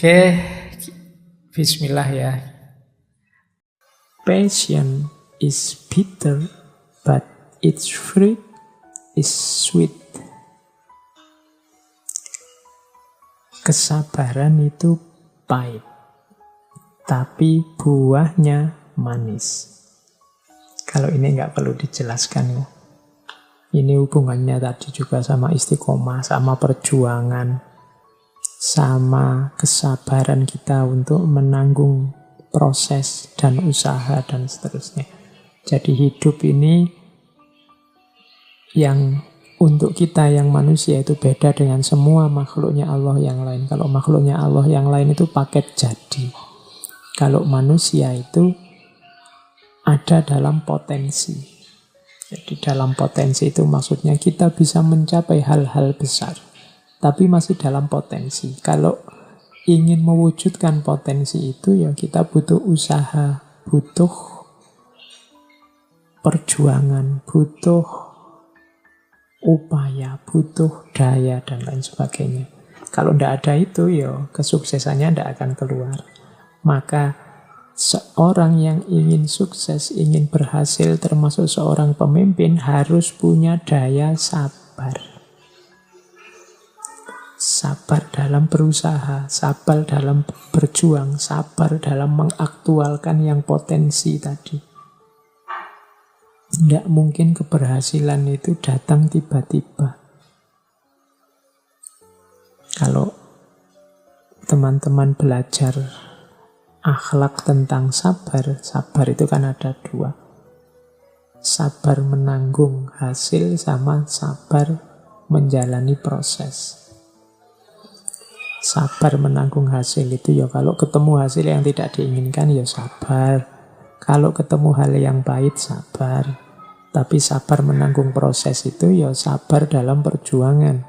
Oke, bismillah ya. Passion is bitter, but its fruit is sweet. Kesabaran itu pahit, tapi buahnya manis. Kalau ini nggak perlu dijelaskan ya. Ini hubungannya tadi juga sama istiqomah, sama perjuangan, sama kesabaran kita untuk menanggung proses dan usaha dan seterusnya. Jadi hidup ini yang untuk kita yang manusia itu beda dengan semua makhluknya Allah yang lain. Kalau makhluknya Allah yang lain itu paket jadi. Kalau manusia itu ada dalam potensi. Jadi dalam potensi itu maksudnya kita bisa mencapai hal-hal besar, tapi masih dalam potensi. Kalau ingin mewujudkan potensi itu ya kita butuh usaha, butuh perjuangan, butuh upaya, butuh daya, dan lain sebagainya. Kalau tidak ada itu ya kesuksesannya tidak akan keluar. Maka seorang yang ingin sukses, ingin berhasil, termasuk seorang pemimpin, harus punya daya sabar. Sabar dalam berusaha, sabar dalam berjuang, sabar dalam mengaktualkan yang potensi tadi. Tidak mungkin keberhasilan itu datang tiba-tiba. Kalau teman-teman belajar akhlak tentang sabar, sabar itu kan ada dua. Sabar menanggung hasil sama sabar menjalani proses. Sabar menanggung hasil itu ya kalau ketemu hasil yang tidak diinginkan ya sabar. Kalau ketemu hal yang pahit sabar. Tapi sabar menanggung proses itu ya sabar dalam perjuangan.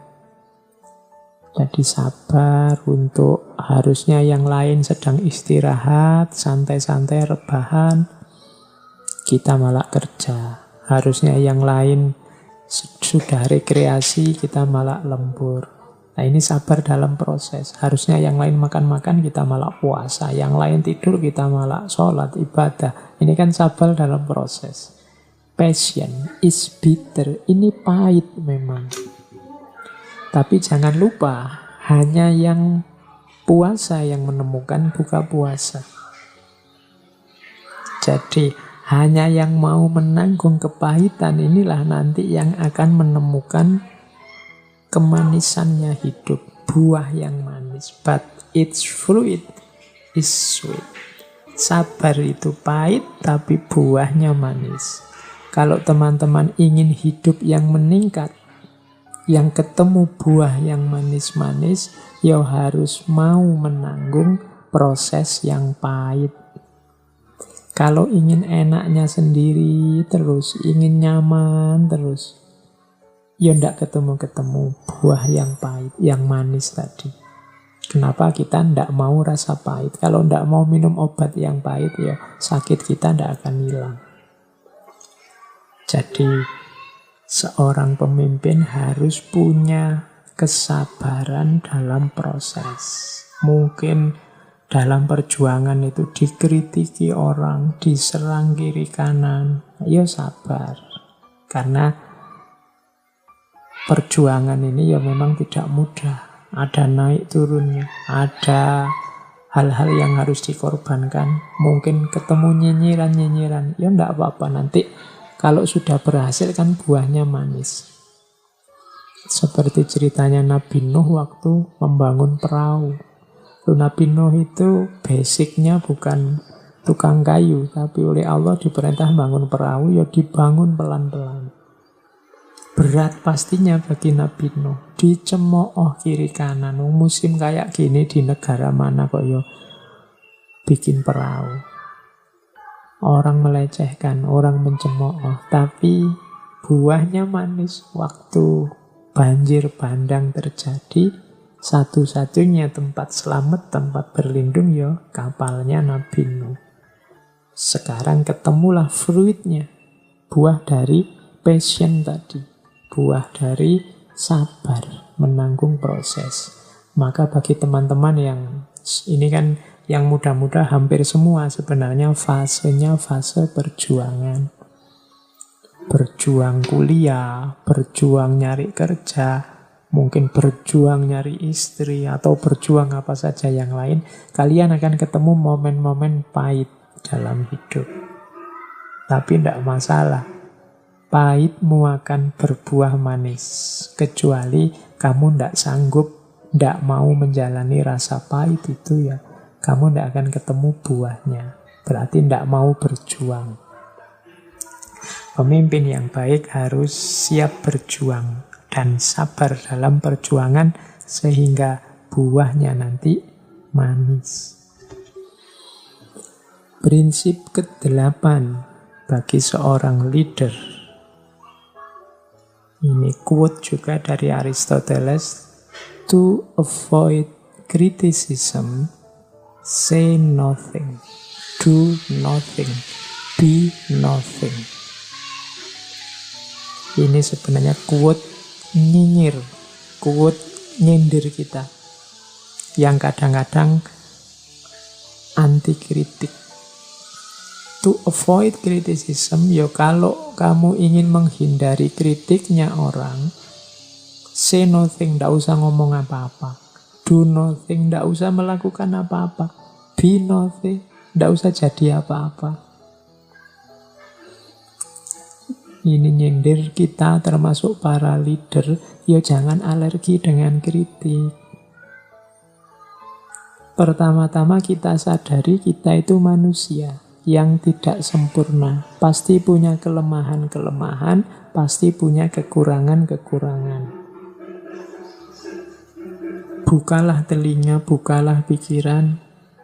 Jadi sabar untuk harusnya yang lain sedang istirahat, santai-santai, rebahan. Kita malah kerja. Harusnya yang lain sudah rekreasi, kita malah lembur. Nah ini sabar dalam proses. Harusnya yang lain makan-makan, kita malah puasa. Yang lain tidur, kita malah sholat, ibadah. Ini kan sabar dalam proses. Passion is bitter. Ini pahit memang. Tapi jangan lupa, hanya yang puasa yang menemukan buka puasa. Jadi, hanya yang mau menanggung kepahitan inilah nanti yang akan menemukan kemanisannya hidup. Buah yang manis. But its fruit is sweet. Sabar itu pahit, tapi buahnya manis. Kalau teman-teman ingin hidup yang meningkat, yang ketemu buah yang manis-manis, ya harus mau menanggung proses yang pahit. Kalau ingin enaknya sendiri terus, ingin nyaman terus, ya ndak ketemu-ketemu buah yang pahit, yang manis tadi. Kenapa kita ndak mau rasa pahit? Kalau ndak mau minum obat yang pahit, ya sakit kita ndak akan hilang. Jadi seorang pemimpin harus punya kesabaran dalam proses. Mungkin dalam perjuangan itu dikritiki orang, diserang kiri kanan. Ya sabar. Karena perjuangan ini ya memang tidak mudah. Ada naik turunnya. Ada hal-hal yang harus dikorbankan. Mungkin ketemu nyinyiran-nyinyiran. Ya enggak apa-apa nanti. Kalau sudah berhasil kan buahnya manis. Seperti ceritanya Nabi Nuh waktu membangun perahu. Nabi Nuh itu basicnya bukan tukang kayu, tapi oleh Allah diperintah bangun perahu, ya dibangun pelan-pelan. Berat pastinya bagi Nabi Nuh. Dicemooh kiri kanan. Musim kayak gini di negara mana kok ya bikin perahu. Orang melecehkan, orang mencemooh, tapi buahnya manis. Waktu banjir bandang terjadi, satu-satunya tempat selamat, tempat berlindung ya kapalnya Nabi Nuh. Sekarang ketemulah fruitnya, buah dari passion tadi, buah dari sabar menanggung proses. Maka bagi teman-teman yang Ini kan yang muda-muda hampir semua sebenarnya fasenya fase perjuangan. Berjuang kuliah, berjuang nyari kerja, mungkin berjuang nyari istri, atau berjuang apa saja yang lain. Kalian akan ketemu momen-momen pahit dalam hidup. Tapi tidak masalah. Pahitmu akan berbuah manis. Kecuali kamu tidak sanggup, tidak mau menjalani rasa pahit itu, ya kamu tidak akan ketemu buahnya. Berarti tidak mau berjuang. Pemimpin yang baik harus siap berjuang dan sabar dalam perjuangan sehingga buahnya nanti manis. Prinsip ke-8 bagi seorang leader. Ini quote juga dari Aristoteles. To avoid criticism, say nothing, do nothing, be nothing. Ini sebenarnya quote nyinyir, quote nyindir kita, yang kadang-kadang anti kritik. To avoid criticism, ya kalau kamu ingin menghindari kritiknya orang, say nothing, tidak usah ngomong apa-apa. Do nothing, tidak usah melakukan apa-apa. Be nothing, tidak usah jadi apa-apa. Ini nyindir kita termasuk para leader, ya jangan alergi dengan kritik. Pertama-tama kita sadari kita itu manusia yang tidak sempurna. Pasti punya kelemahan-kelemahan, pasti punya kekurangan-kekurangan. Bukalah telinga, bukalah pikiran.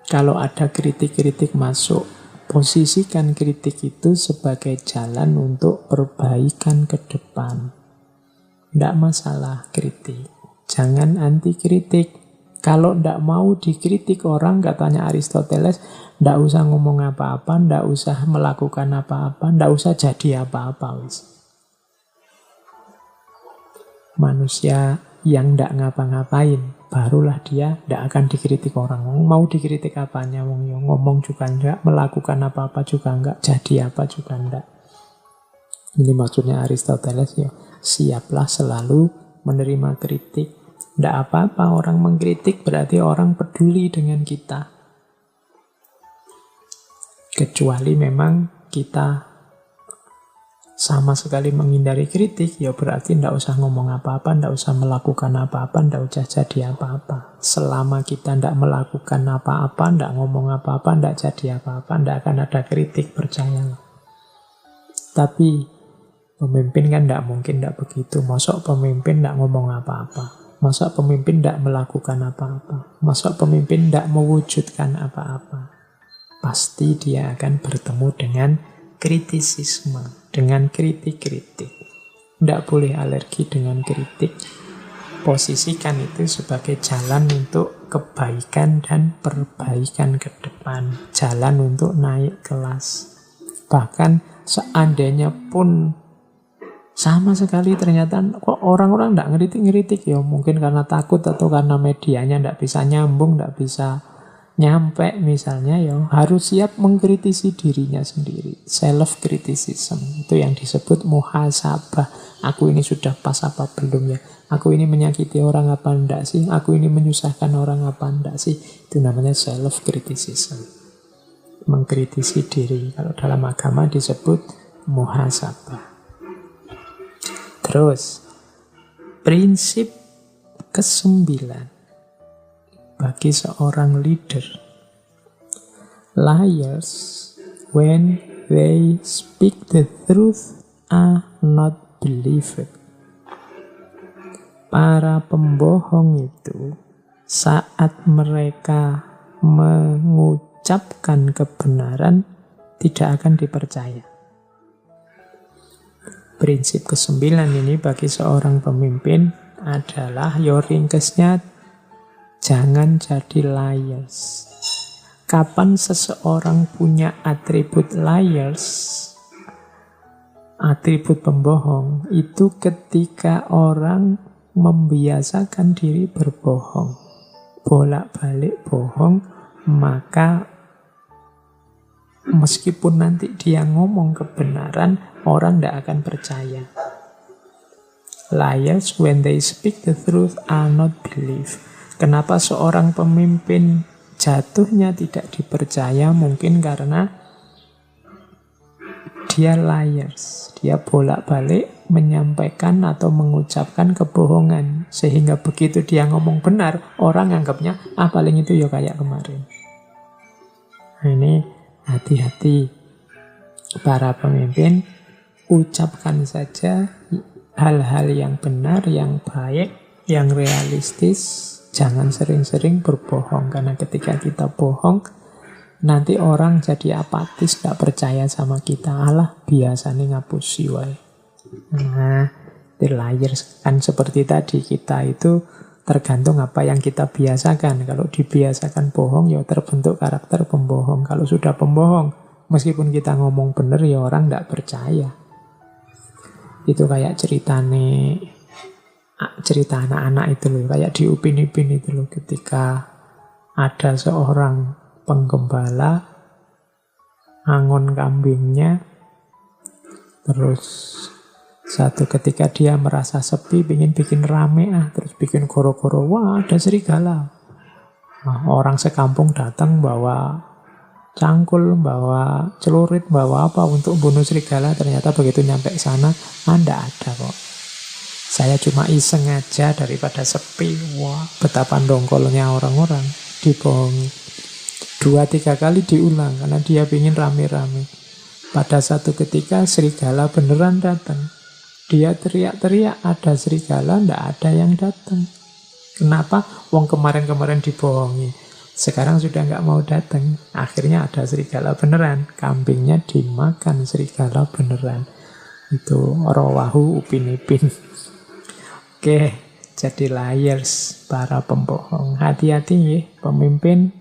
Kalau ada kritik-kritik masuk, posisikan kritik itu sebagai jalan untuk perbaikan ke depan. Tidak masalah kritik. Jangan anti kritik. Kalau tidak mau dikritik orang, katanya Aristoteles, tidak usah ngomong apa-apa, tidak usah melakukan apa-apa, tidak usah jadi apa-apa. Manusia yang tidak ngapa-ngapain, barulah dia tidak akan dikritik orang. Mau dikritik apanya, ngomong juga enggak, melakukan apa-apa juga enggak, jadi apa juga enggak. Ini maksudnya Aristoteles, ya siaplah selalu menerima kritik. Tidak apa-apa orang mengkritik, berarti orang peduli dengan kita. Kecuali memang kita sama sekali menghindari kritik, ya berarti tidak usah ngomong apa-apa, tidak usah melakukan apa-apa, tidak usah jadi apa-apa. Selama kita tidak melakukan apa-apa, tidak ngomong apa-apa, tidak jadi apa-apa, tidak akan ada kritik, percayalah. Tapi pemimpin kan tidak mungkin tidak begitu. Masa pemimpin tidak ngomong apa-apa? Masa pemimpin tidak melakukan apa-apa? Masa pemimpin tidak mewujudkan apa-apa? Pasti dia akan bertemu dengan kritisisme, dengan kritik-kritik. Tidak boleh alergi dengan kritik. Posisikan itu sebagai jalan untuk kebaikan dan perbaikan ke depan. Jalan untuk naik kelas. Bahkan seandainya pun sama sekali ternyata kok orang-orang tidak ngeritik-ngeritik, ya mungkin karena takut atau karena medianya tidak bisa nyambung, tidak bisa nyampe misalnya, ya harus siap mengkritisi dirinya sendiri. Self criticism itu yang disebut muhasabah. Aku ini sudah pas apa belum ya? Aku ini menyakiti orang apa enggak sih? Aku ini menyusahkan orang apa enggak sih? Itu namanya self criticism. Mengkritisi diri. Kalau dalam agama disebut muhasabah. Terus prinsip ke-9 bagi seorang leader. Liars, when they speak the truth, are not believed. Para pembohong itu saat mereka mengucapkan kebenaran tidak akan dipercaya. Prinsip ke-9 ini bagi seorang pemimpin adalah, ringkesnya, jangan jadi liars. Kapan seseorang punya atribut liars, atribut pembohong, itu ketika orang membiasakan diri berbohong. bolak-balik bohong, maka meskipun nanti dia ngomong kebenaran, orang tidak akan percaya. Liars, when they speak the truth, are not believed. Kenapa seorang pemimpin jatuhnya tidak dipercaya? Mungkin karena dia liars. Dia bolak-balik menyampaikan atau mengucapkan kebohongan. Sehingga begitu dia ngomong benar, orang anggapnya, paling itu ya kayak kemarin. Nah, ini hati-hati para pemimpin, ucapkan saja hal-hal yang benar, yang baik, yang realistis. Jangan sering-sering berbohong, karena ketika kita bohong, nanti orang jadi apatis, tidak percaya sama kita. Alah, biasanya ngapusi wae. Nah, the liars kan seperti tadi, kita itu tergantung apa yang kita biasakan. Kalau dibiasakan bohong, ya terbentuk karakter pembohong. Kalau sudah pembohong, meskipun kita ngomong benar, ya orang tidak percaya. Itu kayak cerita anak-anak itu loh, kayak di Upin Ipin itu loh, ketika ada seorang penggembala angon kambingnya, terus satu ketika dia merasa sepi, ingin bikin rame, terus bikin goro-goro, wah ada serigala. Nah, orang sekampung datang bawa cangkul, bawa celurit, bawa apa untuk bunuh serigala. Ternyata begitu nyampe sana, nggak ada kok. Saya cuma iseng aja daripada sepi. Wah, betapa dongkolnya orang-orang, dibohongi. 2-3 kali diulang karena dia ingin rame-rame. Pada satu ketika serigala beneran datang. Dia teriak-teriak, ada serigala, nggak ada yang datang. Kenapa? Wong kemarin-kemarin dibohongi. Sekarang sudah nggak mau datang. Akhirnya ada serigala beneran. Kambingnya dimakan serigala beneran. Itu rawahu Upin Ipin. Oke, jadi liars, para pembohong. Hati-hati ya, pemimpin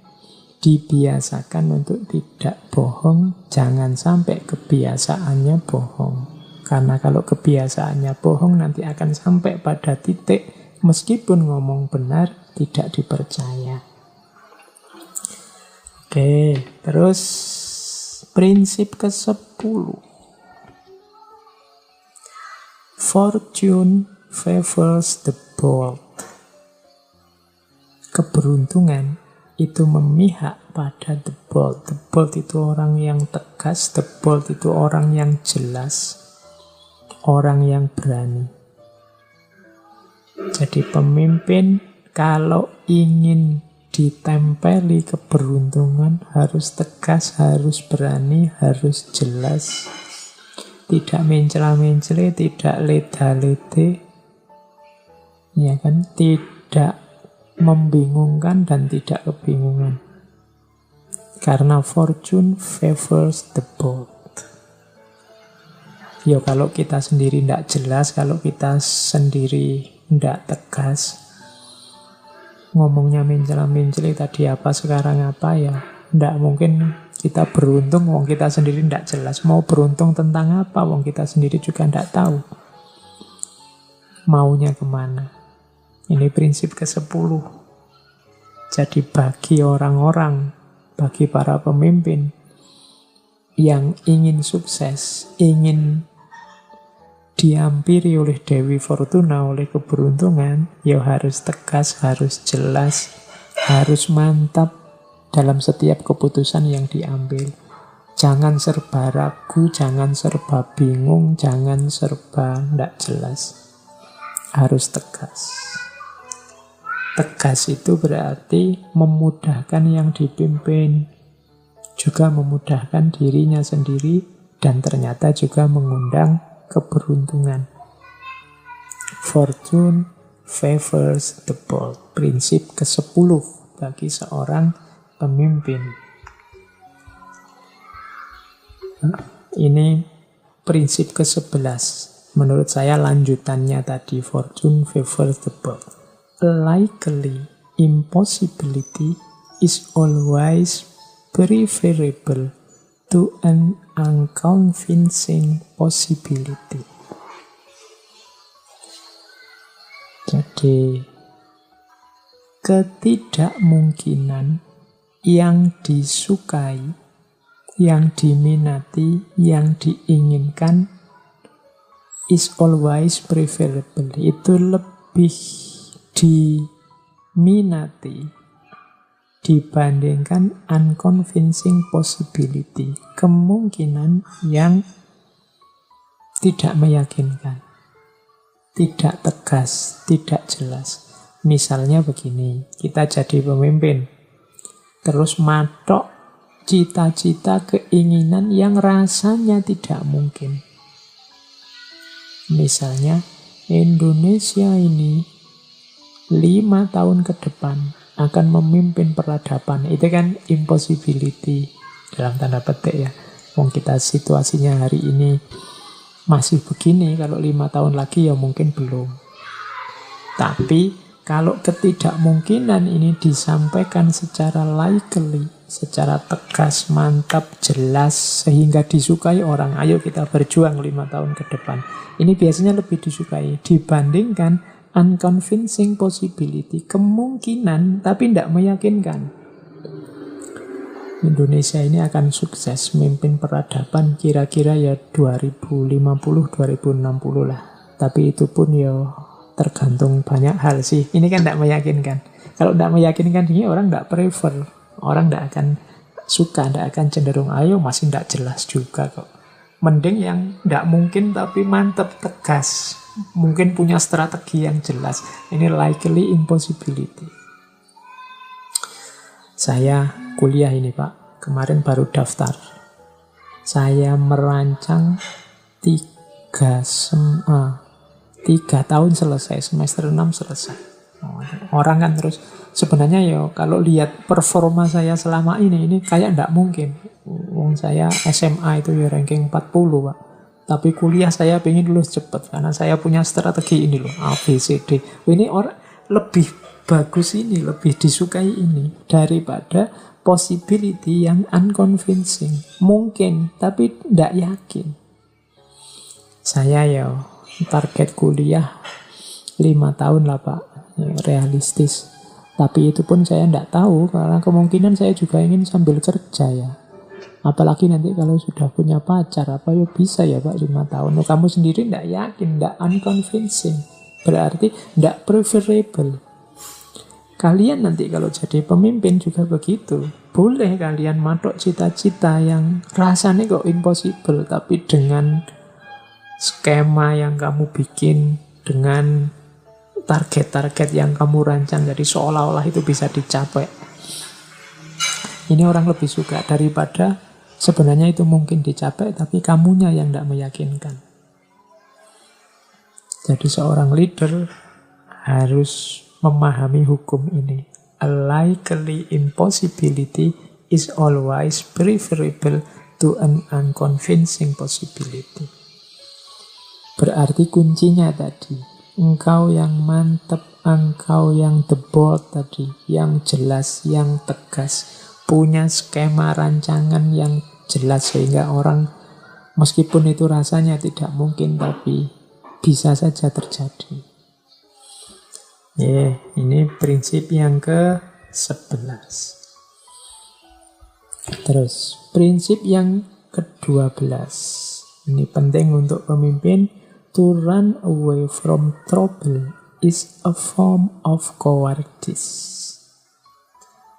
dibiasakan untuk tidak bohong. Jangan sampai kebiasaannya bohong. Karena kalau kebiasaannya bohong, nanti akan sampai pada titik meskipun ngomong benar tidak dipercaya. Oke, terus prinsip ke-10. Fortune favors the bold. Keberuntungan itu memihak pada the bold. The bold itu orang yang tegas, the bold itu orang yang jelas, orang yang berani. Jadi pemimpin kalau ingin ditempeli keberuntungan harus tegas, harus berani, harus jelas. Tidak mencela-mencele, tidak leda-lede. Ya kan? Tidak membingungkan dan tidak kebingungan. Karena fortune favors the bold. Ya kalau kita sendiri tidak jelas, kalau kita sendiri tidak tegas, ngomongnya mencela-mencele tadi apa, sekarang apa, ya tidak mungkin kita beruntung. Wong kita sendiri tidak jelas. Mau beruntung tentang apa? Wong kita sendiri juga tidak tahu maunya kemana. Ini prinsip ke-10. Jadi bagi orang-orang, bagi para pemimpin yang ingin sukses, ingin diampiri oleh Dewi Fortuna, oleh keberuntungan, ya harus tegas, harus jelas, harus mantap dalam setiap keputusan yang diambil. Jangan serba ragu, jangan serba bingung, jangan serba tidak jelas. Harus tegas. Tegas itu berarti memudahkan yang dipimpin, juga memudahkan dirinya sendiri, dan ternyata juga mengundang keberuntungan. Fortune favors the bold. Prinsip ke-10 bagi seorang pemimpin. Ini prinsip ke-11. Menurut saya lanjutannya tadi, fortune favors the bold. Likely impossibility is always preferable to an unconvincing possibility. Jadi ketidakmungkinan yang disukai, yang diminati, yang diinginkan is always preferable. Itu lebih diminati dibandingkan unconvincing possibility, kemungkinan yang tidak meyakinkan, tidak tegas, tidak jelas. Misalnya begini, kita jadi pemimpin, terus matok cita-cita, keinginan yang rasanya tidak mungkin. Misalnya, Indonesia ini 5 tahun ke depan akan memimpin peradaban. Itu kan impossibility dalam tanda petik ya. Wong kita situasinya hari ini masih begini, kalau 5 tahun lagi ya mungkin belum. Tapi kalau ketidakmungkinan ini disampaikan secara likely, secara tegas, mantap, jelas, sehingga disukai orang. Ayo kita berjuang 5 tahun ke depan. Ini biasanya lebih disukai dibandingkan unconvincing possibility, kemungkinan tapi tidak meyakinkan. Indonesia ini akan sukses memimpin peradaban kira-kira ya 2050-2060 lah. Tapi itu pun ya tergantung banyak hal sih. Ini kan tidak meyakinkan. Kalau tidak meyakinkan ini orang tidak prefer. Orang tidak akan suka, tidak akan cenderung. Ayo masih tidak jelas juga kok. Mending yang tidak mungkin tapi mantap, tegas. Mungkin punya strategi yang jelas. Ini likely impossibility. Saya kuliah ini Pak, kemarin baru daftar. Saya merancang 3 tahun selesai, semester 6 selesai. Orang kan terus sebenarnya ya kalau lihat performa saya selama ini kayak tidak mungkin. Wong saya SMA itu ya ranking 40 Pak. Tapi kuliah saya pengen lulus cepat karena saya punya strategi ini loh, A, B, C, D. Ini orang lebih bagus ini, lebih disukai ini daripada possibility yang unconvincing. Mungkin, tapi tidak yakin. Saya ya target kuliah 5 tahun lah Pak, realistis. Tapi itu pun saya tidak tahu karena kemungkinan saya juga ingin sambil kerja ya. Apalagi nanti kalau sudah punya pacar, apa ya bisa ya Pak 5 tahun. Nah, kamu sendiri tidak yakin, tidak unconvincing. Berarti tidak preferable. Kalian nanti kalau jadi pemimpin juga begitu. Boleh kalian matok cita-cita yang rasanya kok impossible, tapi dengan skema yang kamu bikin, dengan target-target yang kamu rancang, jadi seolah-olah itu bisa dicapai. Ini orang lebih suka daripada sebenarnya itu mungkin dicapai, tapi kamunya yang tidak meyakinkan. Jadi seorang leader harus memahami hukum ini. A likely impossibility is always preferable to an unconvincing possibility. Berarti kuncinya tadi, engkau yang mantap, engkau yang the bold tadi, yang jelas, yang tegas, punya skema rancangan yang jelas sehingga orang meskipun itu rasanya tidak mungkin tapi bisa saja terjadi. Ini prinsip yang ke-11. Terus prinsip yang ke-12. Ini penting untuk pemimpin. To run away from trouble is a form of cowardice.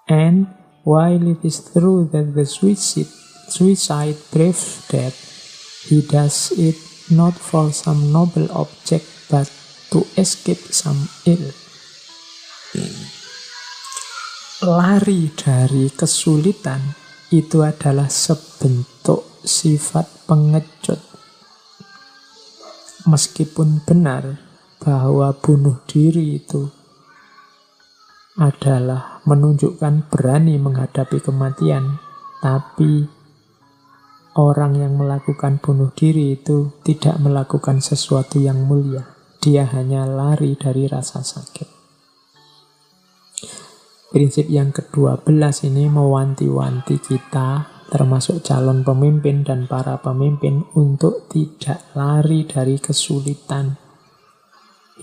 And while it is true that the suicide braves death, he does it not for some noble object, but to escape some ill. Lari dari kesulitan itu adalah sebentuk sifat pengecut. Meskipun benar bahwa bunuh diri itu adalah menunjukkan berani menghadapi kematian, tapi orang yang melakukan bunuh diri itu tidak melakukan sesuatu yang mulia. Dia hanya lari dari rasa sakit. Prinsip yang ke-12 ini mewanti-wanti kita, termasuk calon pemimpin dan para pemimpin, untuk tidak lari dari kesulitan.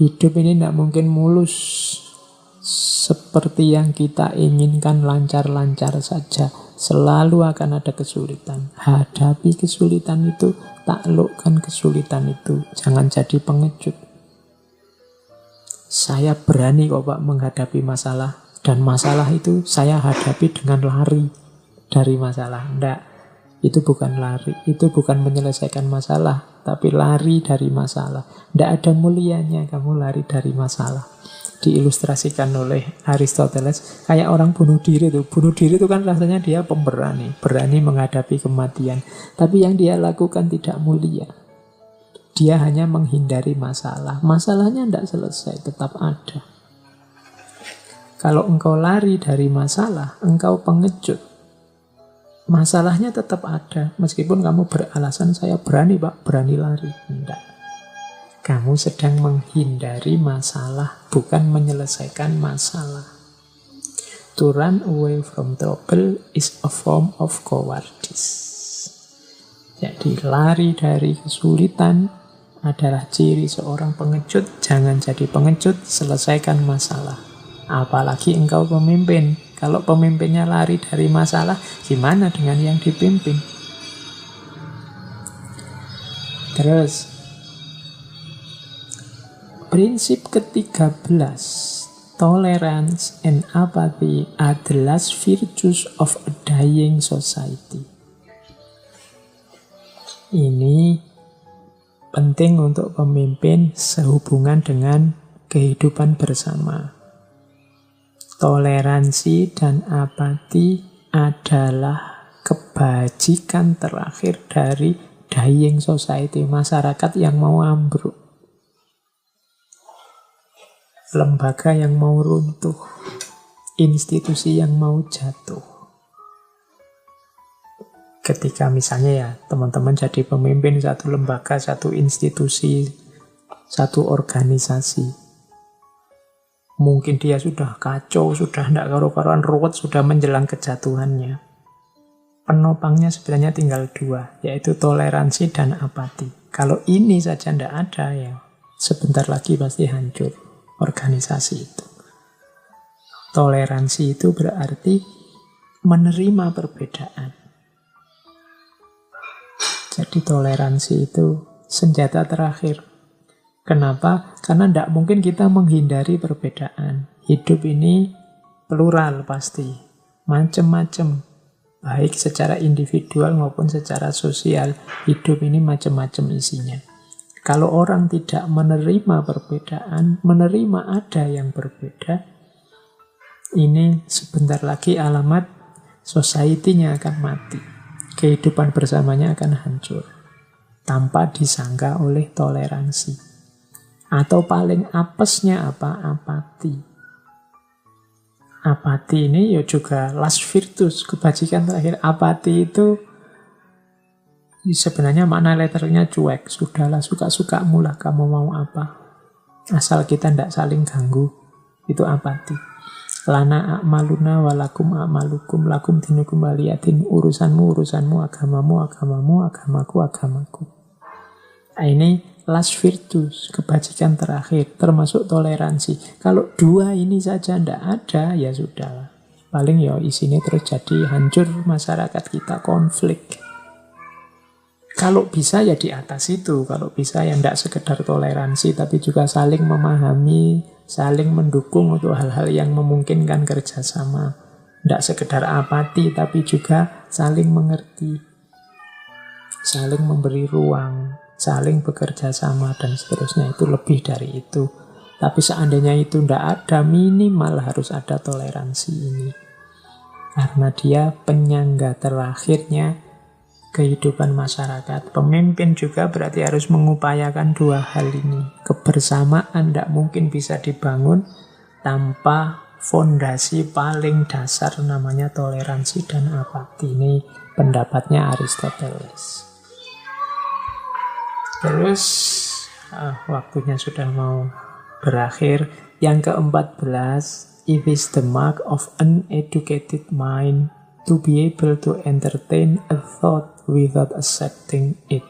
Hidup ini tidak mungkin mulus. seperti yang kita inginkan lancar-lancar saja. Selalu akan ada kesulitan. Hadapi kesulitan itu, taklukkan kesulitan itu. Jangan jadi pengecut. Saya berani kok Pak menghadapi masalah. Dan masalah itu saya hadapi dengan lari dari masalah. Enggak, itu bukan lari. Itu bukan menyelesaikan masalah, tapi lari dari masalah. Enggak ada mulianya kamu lari dari masalah. Diilustrasikan oleh Aristoteles kayak orang bunuh diri itu. Bunuh diri itu kan rasanya dia pemberani, berani menghadapi kematian. Tapi yang dia lakukan tidak mulia. Dia hanya menghindari masalah. Masalahnya tidak selesai, tetap ada. Kalau engkau lari dari masalah, engkau pengecut. Masalahnya tetap ada. Meskipun kamu beralasan, saya berani Pak, berani lari. Tidak. Kamu sedang menghindari masalah, bukan menyelesaikan masalah. To run away from trouble is a form of cowardice. Jadi lari dari kesulitan adalah ciri seorang pengecut. Jangan jadi pengecut, selesaikan masalah. Apalagi engkau pemimpin. Kalau pemimpinnya lari dari masalah, gimana dengan yang dipimpin? Terus, prinsip ke-13, tolerance and apathy are the last virtues of a dying society. Ini penting untuk pemimpin sehubungan dengan kehidupan bersama. Toleransi dan apati adalah kebajikan terakhir dari dying society, masyarakat yang mau ambruk. Lembaga yang mau runtuh, institusi yang mau jatuh. Ketika misalnya ya teman-teman jadi pemimpin satu lembaga, satu institusi, satu organisasi. Mungkin dia sudah kacau, sudah tidak karu-karuan, ruwet, sudah menjelang kejatuhannya. Penopangnya sebenarnya tinggal dua, yaitu toleransi dan apati. Kalau ini saja tidak ada, ya sebentar lagi pasti hancur organisasi itu. Toleransi itu berarti menerima perbedaan. Jadi toleransi itu senjata terakhir. Kenapa? Karena tidak mungkin kita menghindari perbedaan. Hidup ini plural pasti. Macam-macam. Baik secara individual maupun secara sosial. Hidup ini macam-macam isinya. Kalau orang tidak menerima perbedaan, menerima ada yang berbeda, ini sebentar lagi alamat society-nya akan mati. Kehidupan bersamanya akan hancur. Tanpa disangka oleh toleransi. Atau paling apesnya apa? Apati. Apati ini ya juga last virtus, kebajikan terakhir. Apati itu sebenarnya makna letternya cuek. Sudahlah, suka-sukamu lah kamu mau apa. Asal kita tidak saling ganggu. Itu apati. Lana a'maluna walakum a'malukum lakum dinukum waliyatin. Urusanmu, agamamu, agamaku, agamaku. Nah, ini last virtus, kebajikan terakhir, termasuk toleransi. Kalau dua ini saja tidak ada, ya sudah. Paling ya isinya terus jadi hancur masyarakat kita, konflik. Kalau bisa ya di atas itu, kalau bisa ya tidak sekedar toleransi, tapi juga saling memahami, saling mendukung untuk hal-hal yang memungkinkan kerjasama. Tidak sekedar apati, tapi juga saling mengerti, saling memberi ruang, saling bekerja sama, dan seterusnya. Itu lebih dari itu. Tapi seandainya itu tidak ada, minimal harus ada toleransi ini. Karena dia penyangga terakhirnya kehidupan masyarakat. Pemimpin juga berarti harus mengupayakan dua hal ini. Kebersamaan tidak mungkin bisa dibangun tanpa fondasi paling dasar namanya toleransi dan apati. Ini pendapatnya Aristoteles. Terus waktunya sudah mau berakhir. Yang ke-14, it is the mark of uneducated mind to be able to entertain a thought without accepting it.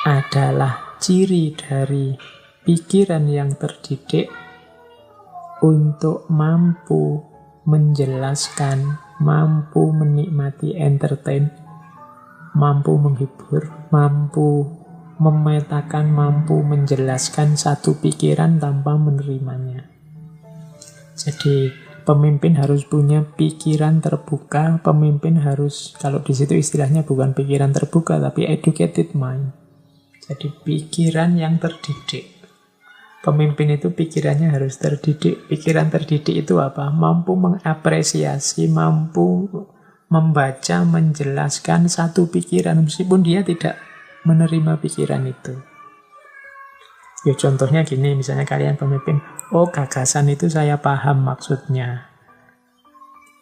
Adalah ciri dari pikiran yang terdidik untuk mampu menjelaskan, mampu menikmati entertain, mampu menghibur, mampu memetakan, mampu menjelaskan satu pikiran tanpa menerimanya. Jadi pemimpin harus punya pikiran terbuka, pemimpin harus, kalau di situ istilahnya bukan pikiran terbuka tapi educated mind. Jadi pikiran yang terdidik. Pemimpin itu pikirannya harus terdidik. Pikiran terdidik itu apa? Mampu mengapresiasi, mampu membaca, menjelaskan satu pikiran meskipun dia tidak menerima pikiran itu. Ya contohnya gini, misalnya kalian pemimpin, oh gagasan itu saya paham maksudnya.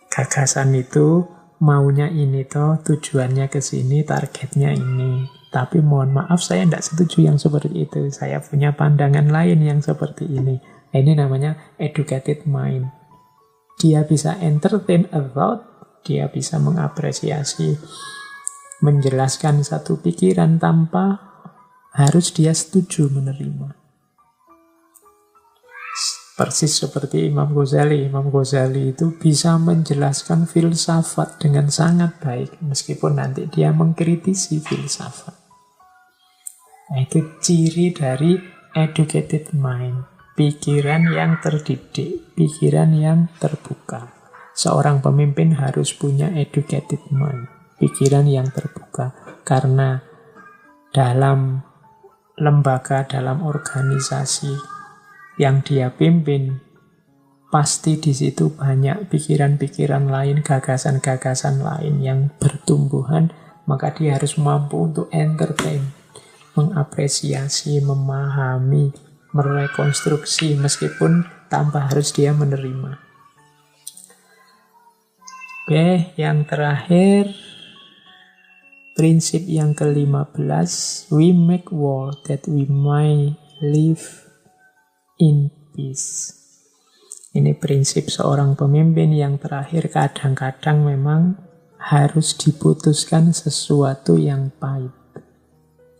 Gagasan itu maunya ini toh, tujuannya ke sini, targetnya ini. Tapi mohon maaf saya tidak setuju yang seperti itu. Saya punya pandangan lain yang seperti ini. Nah, ini namanya educated mind. Dia bisa entertain a thought, dia bisa mengapresiasi, menjelaskan satu pikiran tanpa harus dia setuju menerima. Persis seperti Imam Ghazali. Imam Ghazali itu bisa menjelaskan filsafat dengan sangat baik, meskipun nanti dia mengkritisi filsafat. Nah, itu ciri dari educated mind. Pikiran yang terdidik, pikiran yang terbuka. Seorang pemimpin harus punya educated mind, pikiran yang terbuka. Karena dalam lembaga, dalam organisasi yang dia pimpin, pasti di situ banyak pikiran-pikiran lain, gagasan-gagasan lain yang bertumbuhan, maka dia harus mampu untuk entertain, mengapresiasi, memahami, merekonstruksi meskipun tanpa harus dia menerima. Oke, yang terakhir, prinsip yang ke-15, we make war that we may live in peace. Ini prinsip seorang pemimpin yang terakhir. Kadang-kadang memang harus diputuskan sesuatu yang pahit.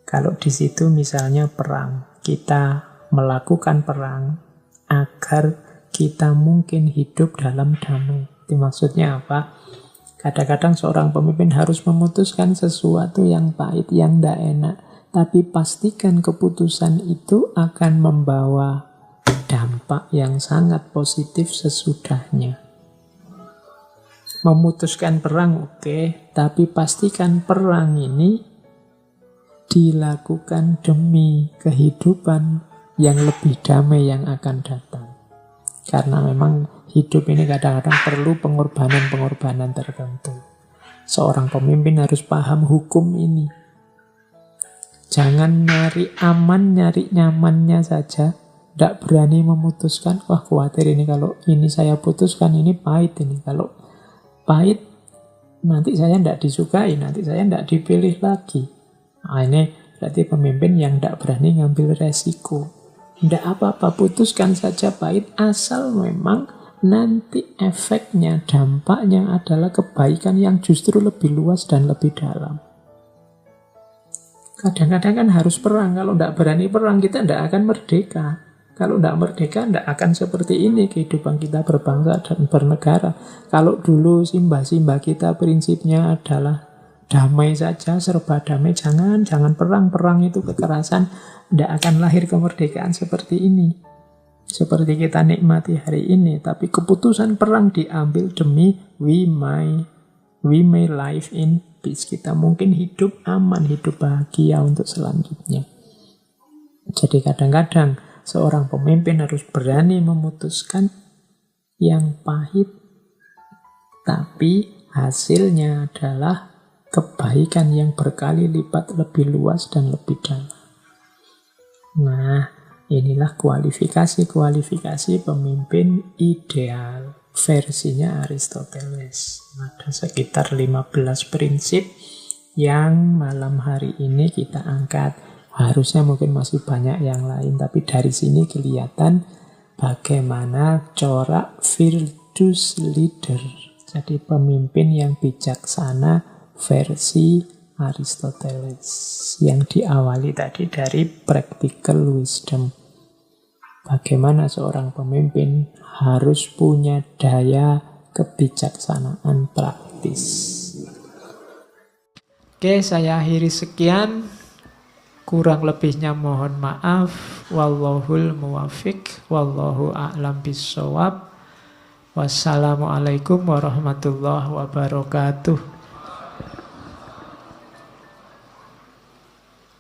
Kalau di situ misalnya perang, kita melakukan perang agar kita mungkin hidup dalam damai. Itu maksudnya apa? Kadang-kadang seorang pemimpin harus memutuskan sesuatu yang pahit, yang tidak enak. Tapi pastikan keputusan itu akan membawa dampak yang sangat positif sesudahnya. Memutuskan perang oke, tapi pastikan perang ini dilakukan demi kehidupan yang lebih damai yang akan datang. Karena memang hidup ini kadang-kadang perlu pengorbanan-pengorbanan tertentu. Seorang pemimpin harus paham hukum ini. Jangan nyari aman, nyari nyamannya saja. Tidak berani memutuskan, wah khawatir ini kalau ini saya putuskan, ini pahit ini. Kalau pahit, nanti saya tidak disukai, nanti saya tidak dipilih lagi. Nah, ini berarti pemimpin yang tidak berani ngambil resiko. Tidak apa-apa, putuskan saja pahit, asal memang nanti efeknya, dampaknya adalah kebaikan yang justru lebih luas dan lebih dalam. Kadang-kadang kan harus perang. Kalau tidak berani perang, kita tidak akan merdeka. Kalau tidak merdeka, tidak akan seperti ini kehidupan kita berbangsa dan bernegara. Kalau dulu simbah-simbah kita prinsipnya adalah damai saja, serba damai, jangan perang. Perang itu kekerasan, tidak akan lahir kemerdekaan seperti ini. Seperti kita nikmati hari ini. Tapi keputusan perang diambil demi we may live in peace. Kita mungkin hidup aman, hidup bahagia untuk selanjutnya. Jadi kadang-kadang seorang pemimpin harus berani memutuskan yang pahit, tapi hasilnya adalah kebaikan yang berkali lipat lebih luas dan lebih dalam. Nah, inilah kualifikasi pemimpin ideal versinya Aristoteles. Ada sekitar 15 prinsip yang malam hari ini kita angkat. Harusnya mungkin masih banyak yang lain, tapi dari sini kelihatan bagaimana corak virtuous leader. Jadi pemimpin yang bijaksana versi Aristoteles yang diawali tadi dari practical wisdom. bagaimana seorang pemimpin harus punya daya kebijaksanaan praktis. Oke, saya akhiri sekian. Kurang lebihnya mohon maaf. Wallahul muwafiq. Wallahu a'lam bishawab. Wassalamualaikum warahmatullahi wabarakatuh.